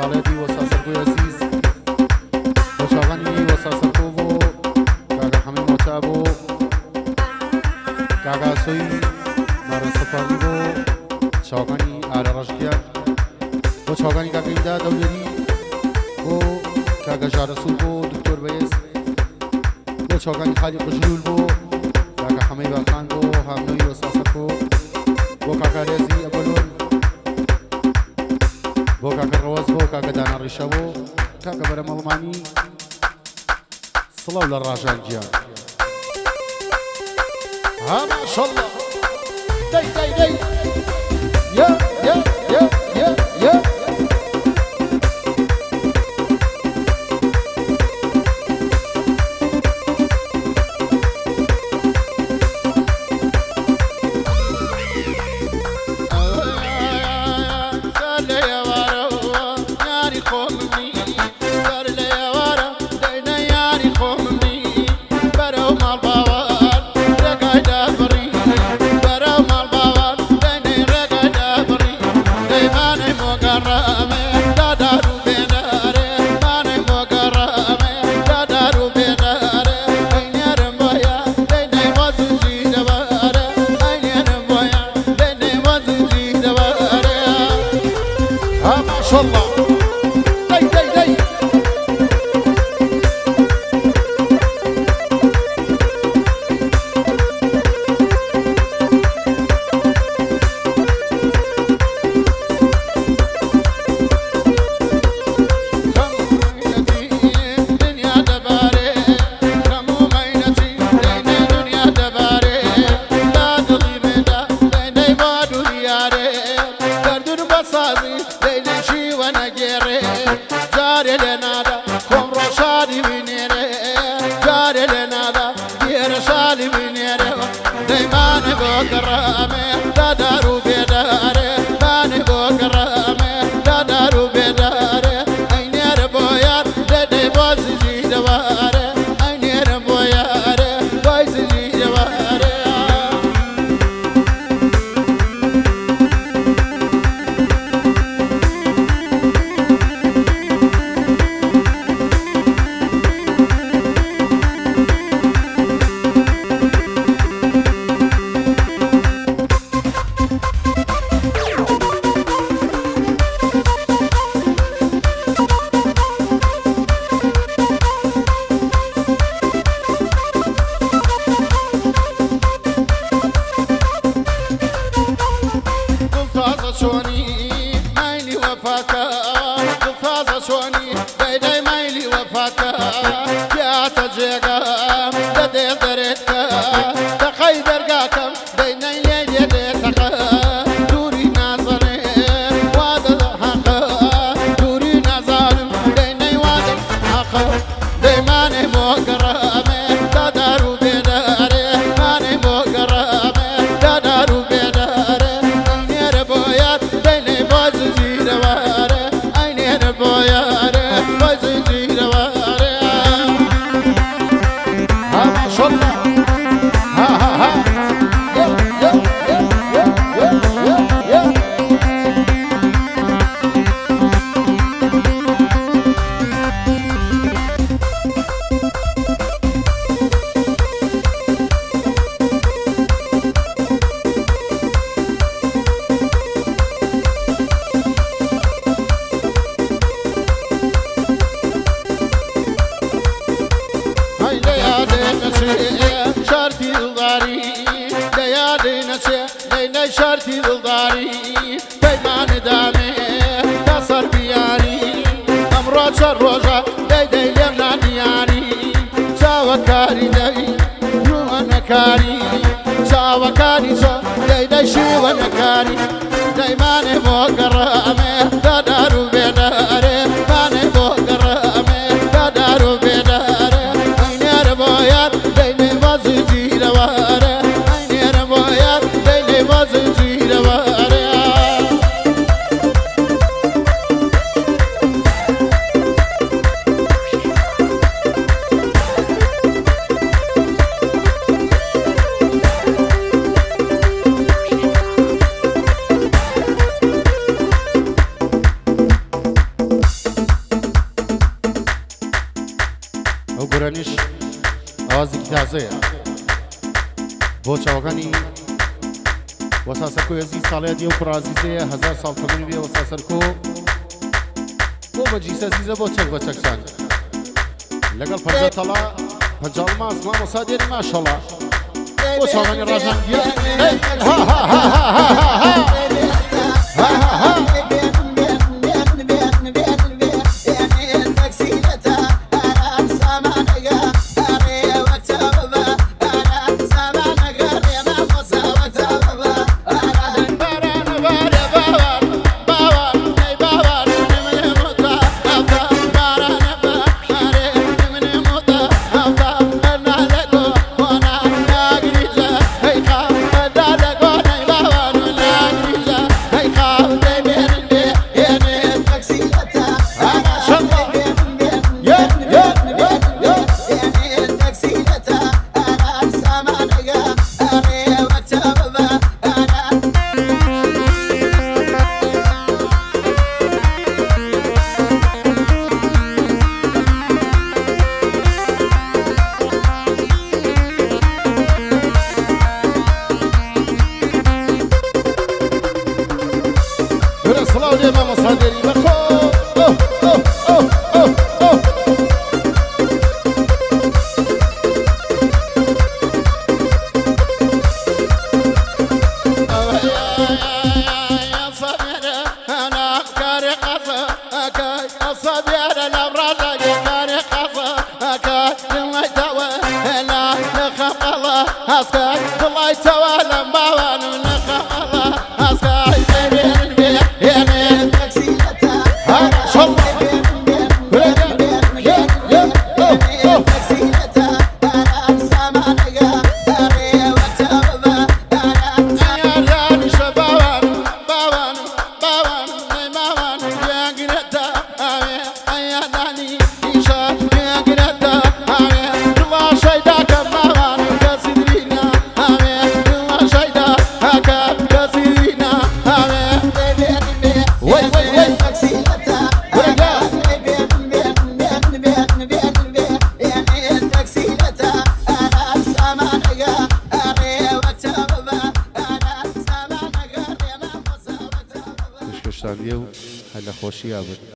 خالدی و ساسرگوی عزیز و چاغانی و ساسرگو و کاغا همه مطاب و کاغا سوی مارا سفاری و چاغانی آل رشگیان و چاغانی کاغا ایدا دولری و کاغا جارسول و دکتر بیز و چاغانی خالی قجلول و کاغا همه باخان و همنوی و ساسرگو و کاغا ریزی اولون بو کاکا رواز بو کاکا دانا ریشه بو کاکا برا مالمانی صلاو للراجان جیان ها ما شاء الله داي داي داي يا يا يا يا يا شرطی دلداری پیمان دامه دستر بیاری امرا چر روزا دی دی لیم نادیاری چاوکاری دی یوانکاری چاوکاری چا دی دی شیوانکاری دی مانه مقرامه دادارو بیداره مانه مقرامه دادارو بیداره اینر باید دی نمازی جیرواره اینر باید دی نمازی جیرواره گۆرەنیش ئاوازێکی تازەیە بۆ چاوەکانی وەساسەرکۆ هێزی ساڵەیە دی و پرازیزەیە 1000 ساڵ تەمەنی بێ وەساسەرکۆ بۆ بەجیسە زیزە بۆ چەک بە چەکسان لەگەڵ پەنجە تەڵا پەنجاڵما ئەسڵام وەسا دێری ماشەڵا بۆ چاوەکانی ڕاژانگیە ها ها ها ها ها ها هلا خوشی آبد